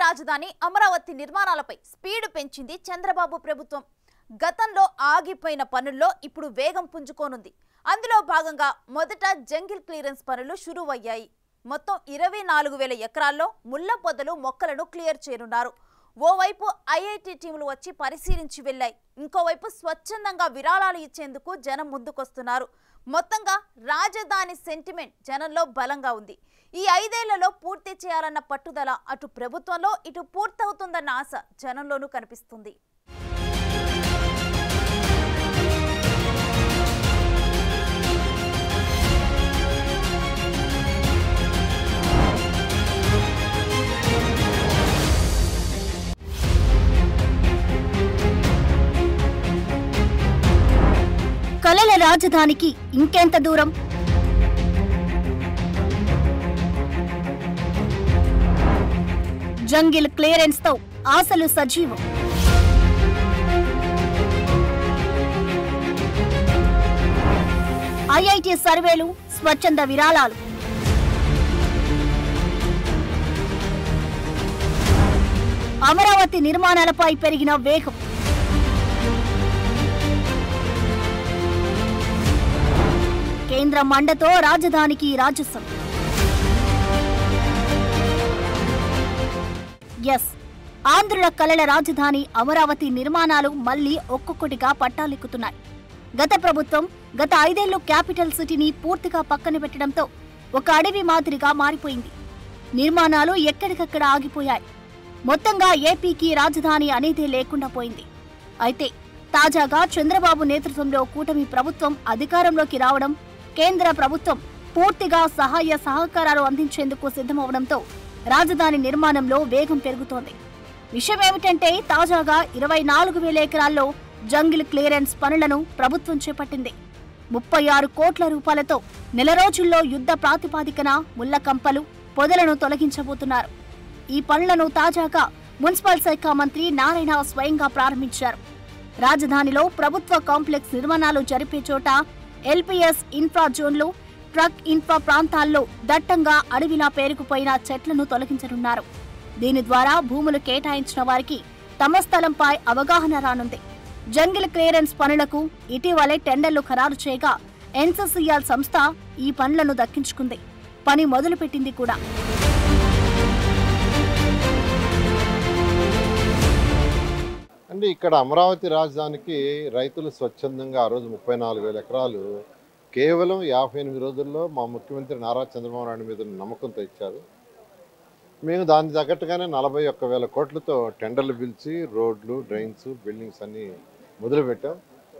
రాజధాని అమరావతి నిర్మాణాలపై స్పీడ్ పెంచింది చంద్రబాబు ప్రభుత్వం. గతంలో ఆగిపోయిన పనుల్లో ఇప్పుడు వేగం పుంజుకోనుంది. అందులో భాగంగా మొదట జంగిల్ క్లియరెన్స్ పనులు షురువయ్యాయి. మొత్తం 24,000 ఎకరాల్లో ముళ్ల పొదలు మొక్కలను క్లియర్ చేయనున్నారు. ఓవైపు ఐఐటి టీములు వచ్చి పరిశీలించి వెళ్లాయి. ఇంకోవైపు స్వచ్ఛందంగా విరాళాలు ఇచ్చేందుకు జనం ముందుకొస్తున్నారు. మొత్తంగా రాజధాని సెంటిమెంట్ జనంలో బలంగా ఉంది. ఈ 5 ఏళ్లలో పూర్తి చేయాలన్న పట్టుదల అటు ప్రభుత్వంలో ఇటు పూర్తవుతుందన్న ఆశ జనంలోనూ కనిపిస్తుంది. కలల రాజధానికి ఇంకెంత దూరం? జంగిల్ క్లియరెన్స్ తో ఆశలు సజీవం. ఐఐటి సర్వేలు, స్వచ్ఛంద విరాళాలు. అమరావతి నిర్మాణాలపై పెరిగిన వేగం. కేంద్ర మండతో రాజధానికి రాజసం. ఎస్, ఆంధ్రుల కలల రాజధాని అమరావతి నిర్మాణాలు మళ్లీ ఒక్కొక్కటిగా పట్టాలెక్కుతున్నాయి. గత ప్రభుత్వం గత 5 ఏళ్లు క్యాపిటల్ సిటీని పూర్తిగా పక్కన పెట్టడంతో ఒక అడవి మాదిరిగా మారిపోయింది. నిర్మాణాలు ఎక్కడికక్కడ ఆగిపోయాయి. మొత్తంగా ఏపీకి రాజధాని అనేదే లేకుండా పోయింది. అయితే తాజాగా చంద్రబాబు నేతృత్వంలో కూటమి ప్రభుత్వం అధికారంలోకి రావడం, కేంద్ర ప్రభుత్వం పూర్తిగా సహాయ సహకారాలు అందించేందుకు సిద్ధమవడంతో రాజధాని నిర్మాణంలో వేగం పెరుగుతోంది. విషయం ఏమిటంటే తాజాగా 24,000 ఎకరాల్లో జంగిల్ క్లియరెన్స్ పనులను ప్రభుత్వం చేపట్టింది. 36 కోట్ల రూపాయలతో నెల రోజుల్లో యుద్ధ ప్రాతిపాదికన ముళ్ల కంపలు, పొదలను తొలగించబోతున్నారు. ఈ పనులను తాజాగా మున్సిపల్ శాఖ మంత్రి నారాయణ స్వయంగా ప్రారంభించారు. రాజధానిలో ప్రభుత్వ కాంప్లెక్స్ నిర్మాణాలు జరిపే చోట ఎల్పీఎస్ ఇన్ఫ్రా జోన్లు, ట్రక్ ఇన్ఫ్రా ప్రాంతాల్లో దట్టంగా అడవిలా పేరుకుపోయిన చెట్లను తొలగించనున్నారు. దీని ద్వారా భూములు కేటాయించిన వారికి తమ స్థలంపై అవగాహన రానుంది. జంగిల్ క్లియరెన్స్ పనులకు ఇటీవలే టెండర్లు ఖరారు చేయగా ఎన్సీసీఎల్ సంస్థ ఈ పనులను దక్కించుకుంది. పని మొదలుపెట్టింది కూడా. అంటే ఇక్కడ అమరావతి రాజధానికి రైతులు స్వచ్ఛందంగా ఆ రోజు 34,000 ఎకరాలు కేవలం 58 రోజుల్లో మా ముఖ్యమంత్రి నారా చంద్రబాబు నాయుడు మీద నమ్మకంతో ఇచ్చారు. మేము దానికి తగ్గట్టుగానే 41,000 కోట్లతో టెండర్లు పిలిచి రోడ్లు, డ్రైన్స్, బిల్డింగ్స్ అన్నీ మొదలుపెట్టాం.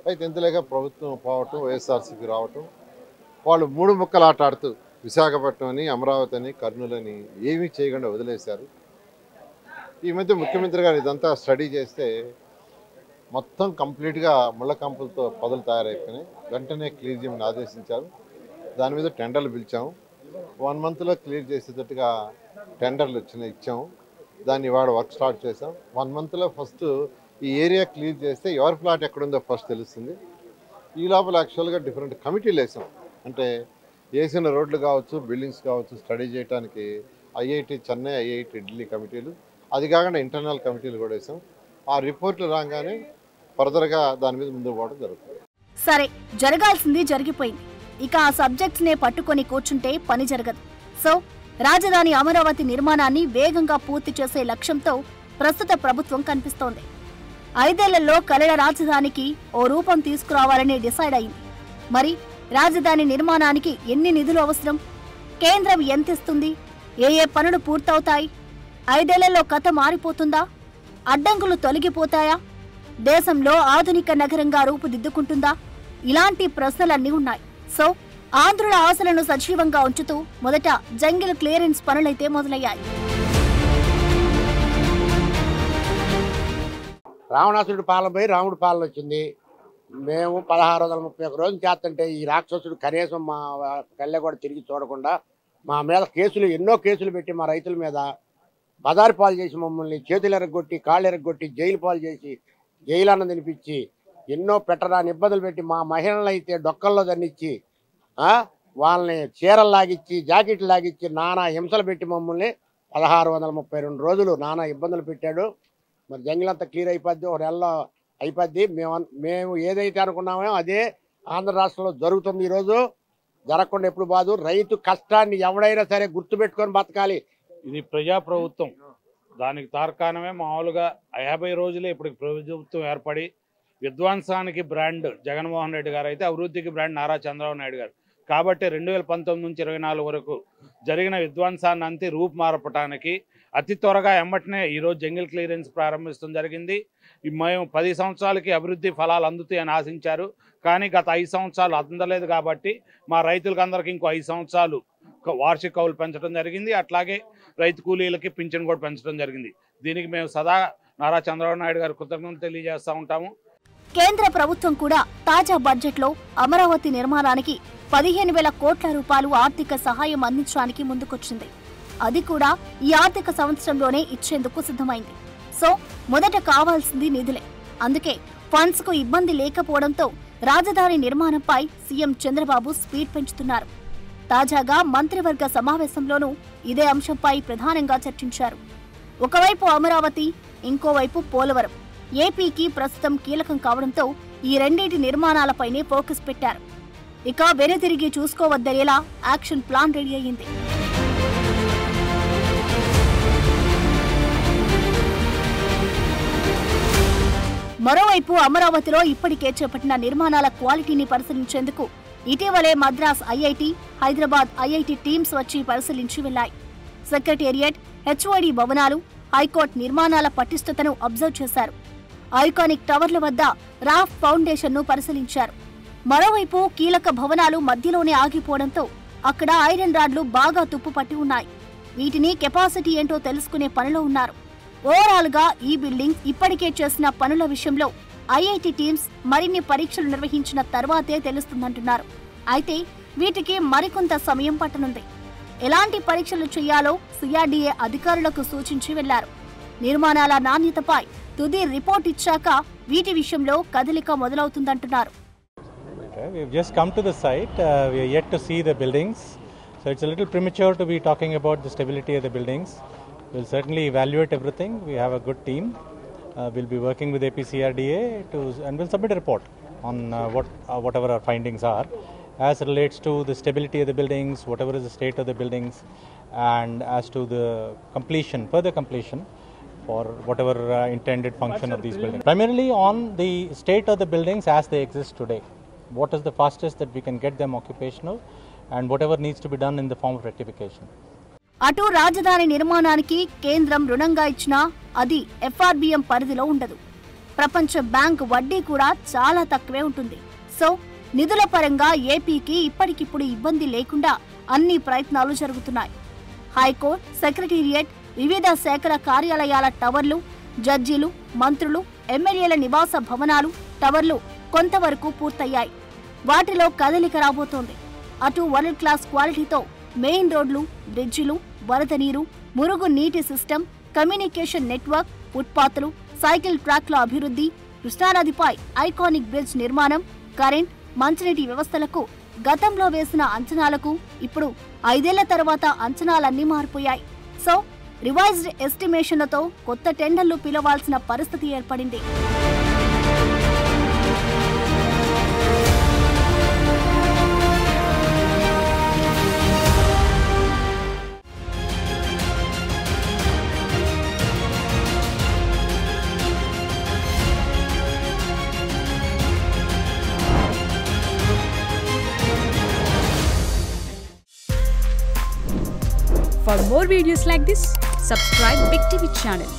అయితే ఇంతలేక ప్రభుత్వం పోవటం, వైఎస్ఆర్సీపీ రావటం, వాళ్ళు 3 ముక్కలు ఆట ఆడుతూ విశాఖపట్నం అని, అమరావతి అని, కర్నూలు అని ఏమీ చేయకుండా వదిలేశారు. ఈ మధ్య ముఖ్యమంత్రి గారు ఇదంతా స్టడీ చేస్తే మొత్తం కంప్లీట్గా ముళ్ళ కంపులతో పొదలు తయారైపోయినాయి. వెంటనే క్లియర్ చేయమని ఆదేశించారు. దాని మీద టెండర్లు పిలిచాము. 1 మంత్లో క్లియర్ చేసేటట్టుగా టెండర్లు ఇచ్చాము. దాన్ని ఇవాళ వర్క్ స్టార్ట్ చేసాం. 1 మంత్లో ఫస్ట్ ఈ ఏరియా క్లియర్ చేస్తే ఎవరి ప్లాట్ ఎక్కడుందో ఫస్ట్ తెలుస్తుంది. ఈ లోపల యాక్చువల్గా డిఫరెంట్ కమిటీలు వేసాం. అంటే వేసిన రోడ్లు కావచ్చు, బిల్డింగ్స్ కావచ్చు స్టడీ చేయడానికి ఐఐటి చెన్నై, ఐఐటి ఢిల్లీ కమిటీలు, అది కాకుండా ఇంటర్నల్ కమిటీలు కూడా వేసాం. ఆ రిపోర్ట్లు రాగానే ఫర్దర్గా దాని మీద ముందుకు పోవడం జరుగుతుంది. సరే, జరగాల్సింది జరిగిపోయింది. ఇక ఆ సబ్జెక్ట్స్ నే పట్టుకొని కూర్చుంటే పని జరగదు. సో రాజధాని అమరావతి నిర్మాణాన్ని వేగంగా పూర్తి చేసే లక్ష్యంతో ప్రస్తుత ప్రభుత్వం కనిపిస్తోంది. 5 ఏళ్లలో కలల రాజధానికి ఓ రూపం తీసుకురావాలని డిసైడ్ అయింది. మరి రాజధాని నిర్మాణానికి ఎన్ని నిధులు అవసరం? కేంద్రం ఎంతిస్తుంది? ఏ పనులు పూర్తవుతాయి? 5 ఏళ్లలో కథ మారిపోతుందా? అడ్డంకులు తొలగిపోతాయా? దేశంలో ఆధునిక నగరంగా రూపుదిద్దుకుంటుందా? ఇలాంటి ప్రశ్నలన్నీ ఉన్నాయి. సో ఆంధ్రుల ఆశలను సజీవంగా ఉంచుతూ మొదట జంగిల్ క్లియరెన్స్ పనులైతే మొదలయ్యాయి. రావణాసురుడి పాలన పోయి రాముడి పాలన వచ్చింది. మేము 1631 రోజులు చేస్తుంటే ఈ రాక్షసుడు కనీసం మా కళ్ళె కూడా తిరిగి చూడకుండా మా మీద కేసులు, ఎన్నో కేసులు పెట్టి మా రైతుల మీద బజారు పాలు చేసి, మమ్మల్ని చేతులు ఎరగొట్టి, కాళ్ళు ఎరగొట్టి, జైలు పాలు చేసి, జైలు అన్న తినిపించి, ఎన్నో పెట్టరాని ఇబ్బందులు పెట్టి, మా మహిళలు అయితే డొక్కల్లో దన్నిచ్చి, వాళ్ళని చీరలు లాగిచ్చి, జాకెట్లు లాగిచ్చి, నానా హింసలు పెట్టి మమ్మల్ని 1632 రోజులు నానా ఇబ్బందులు పెట్టాడు. మరి జంగిల్ అంతా క్లియర్ అయిపోద్ది, ఒక నెలలో అయిపోద్ది. మేము ఏదైతే అనుకున్నామో అదే ఆంధ్ర రాష్ట్రంలో జరుగుతుంది. ఈరోజు జరగకుండా ఎప్పుడు బాదు. రైతు కష్టాన్ని ఎవడైనా సరే గుర్తుపెట్టుకొని బతకాలి. ఇది ప్రజాప్రభుత్వం, దానికి తార్కాణమే మామూలుగా 50 రోజులే ఇప్పుడు ప్రభుత్వం ఏర్పడి విధ్వంసానికి బ్రాండ్ జగన్మోహన్ రెడ్డి గారు అయితే అభివృద్ధికి బ్రాండ్ నారా చంద్రబాబు నాయుడు గారు. కాబట్టి 2019 నుంచి 24 వరకు జరిగిన విధ్వంసాన్ని అంతే రూపుమారపటానికి అతి త్వరగా ఎమ్మటనే ఈరోజు జంగిల్ క్లియరెన్స్ ప్రారంభించడం జరిగింది. మేము 10 సంవత్సరాలకి అభివృద్ధి ఫలాలు అందుతాయని ఆశించారు, కానీ గత 5 సంవత్సరాలు అందలేదు. కాబట్టి మా రైతులకు అందరికీ ఇంకో 5 సంవత్సరాలు వార్షిక కౌలు పెంచడం జరిగింది. అట్లాగే రైతు కూలీలకి పింఛన్ కూడా పెంచడం జరిగింది. దీనికి మేము సదా నారా చంద్రబాబు నాయుడు గారు కృతజ్ఞతలు తెలియజేస్తూ ఉంటాము. కేంద్ర ప్రభుత్వం కూడా తాజా బడ్జెట్లో అమరావతి నిర్మాణానికి 15,000 కోట్ల రూపాయలు ఆర్థిక సహాయం అందించడానికి ముందుకొచ్చింది. అది కూడా ఈ ఆర్థిక సంవత్సరంలోనే ఇచ్చేందుకు సిద్ధమైంది. సో మొదట కావాల్సింది నిధులే. అందుకే ఫండ్స్ కు ఇబ్బంది లేకపోవడంతో రాజధాని నిర్మాణంపై సీఎం చంద్రబాబు స్పీడ్ పెంచుతున్నారు. తాజాగా మంత్రివర్గ సమావేశంలోనూ ఇదే అంశంపై ప్రధానంగా చర్చించారు. ఒకవైపు అమరావతి, ఇంకోవైపు పోలవరం ఏపీకి ప్రస్తుతం కీలకం కావడంతో ఈ రెండింటి నిర్మాణాలపైనే ఫోకస్ పెట్టారు. ఇక వెనుతిరిగి చూసుకోవద్దనేలా యాక్షన్ ప్లాన్ రెడీ అయ్యింది. మరోవైపు అమరావతిలో ఇప్పటికే చేపట్టిన నిర్మాణాల క్వాలిటీని పరిశీలించేందుకు ఇటీవలే Madras IIT, Hyderabad IIT teams వచ్చి పరిశీలించి వెళ్లాయి. సెక్రటేరియట్, హెచ్ఓడి భవనాలు, హైకోర్టు నిర్మాణాల పటిష్టతను అబ్జర్వ్ చేశారు. ఐకానిక్ టవర్ల వద్ద రాఫ్ ఫౌండేషన్ ను పరిశీలించారు. మరోవైపు కీలక భవనాలు మధ్యలోనే ఆగిపోవడంతో అక్కడ ఐరన్ రాడ్లు బాగా తుప్పుపట్టి ఉన్నాయి. వీటిని కెపాసిటీ ఏంటో తెలుసుకునే పనిలో ఉన్నారు. ఓవరాల్ గా ఈ బిల్డింగ్ ఇప్పటికే చేసిన పనుల విషయంలో ఐఐటి టీమ్స్ మరిన్ని పరీక్షలు నిర్వహించిన తర్వాతే తెలుస్తుందంటున్నారు. అయితే వీటికి మరికొంత సమయం పట్టనుంది. ఎలాంటి పరీక్షలు చేయాలో సిఆర్డీఏ అధికారులకు సూచించి వెళ్లారు. నిర్మాణాల నాణ్యతపై తుది రిపోర్ట్ ఇచ్చాక వీటి విషయంలో కదలిక మొదలవుతుందంటున్నారు. We have just come to the site. We are yet to see the buildings, so it's a little premature to be talking about the stability of the buildings. We'll certainly evaluate everything. We have a good team. We'll be working with APCRDA and we'll submit a report on whatever our findings are as relates to the stability of the buildings, whatever is the state of the buildings, and as to the completion, further completion for whatever intended function of these buildings. Primarily on the state of the buildings as they exist today. What is the fastest that we can get them occupational and whatever needs to be done in the form of rectification. అటు రాజధాని నిర్మాణానికి కేంద్రం రుణంగా ఇచ్చినా అది FRBM పరిధిలో ఉండదు. ప్రపంచ బ్యాంక్ వడ్డీ కూడా చాలా తక్కువే ఉంటుంది. సో నిధుల పరంగా ఏపీకి ఇప్పటికిప్పుడు ఇబ్బంది లేకుండా అన్ని ప్రయత్నాలు జరుగుతున్నాయి. హైకోర్టు, సెక్రటేరియట్, వివిధ శాఖల కార్యాలయాల టవర్లు, జడ్జీలు, మంత్రులు, ఎమ్మెల్యేల నివాస భవనాలు, టవర్లు కొంతవరకు పూర్తయ్యాయి. వాటిలో కదలిక రాబోతోంది. అటు వరల్డ్ క్లాస్ క్వాలిటీతో మెయిన్ రోడ్లు, బ్రిడ్జిలు, వరద నీరు, మురుగు నీటి సిస్టమ్, కమ్యూనికేషన్ నెట్వర్క్, ఫుట్పాత్లు, సైకిల్ ట్రాక్ల అభివృద్ధి, కృష్ణానదిపై ఐకానిక్ బ్రిడ్జ్ నిర్మాణం, కరెంట్, మంచినీటి వ్యవస్థలకు గతంలో వేసిన అంచనాలకు ఇప్పుడు 5 ఏళ్ల తర్వాత అంచనాలన్నీ మారిపోయాయి. సో రివైజ్డ్ ఎస్టిమేషన్లతో కొత్త టెండర్లు పిలవాల్సిన పరిస్థితి ఏర్పడింది. For more videos like this, subscribe Big TV channel.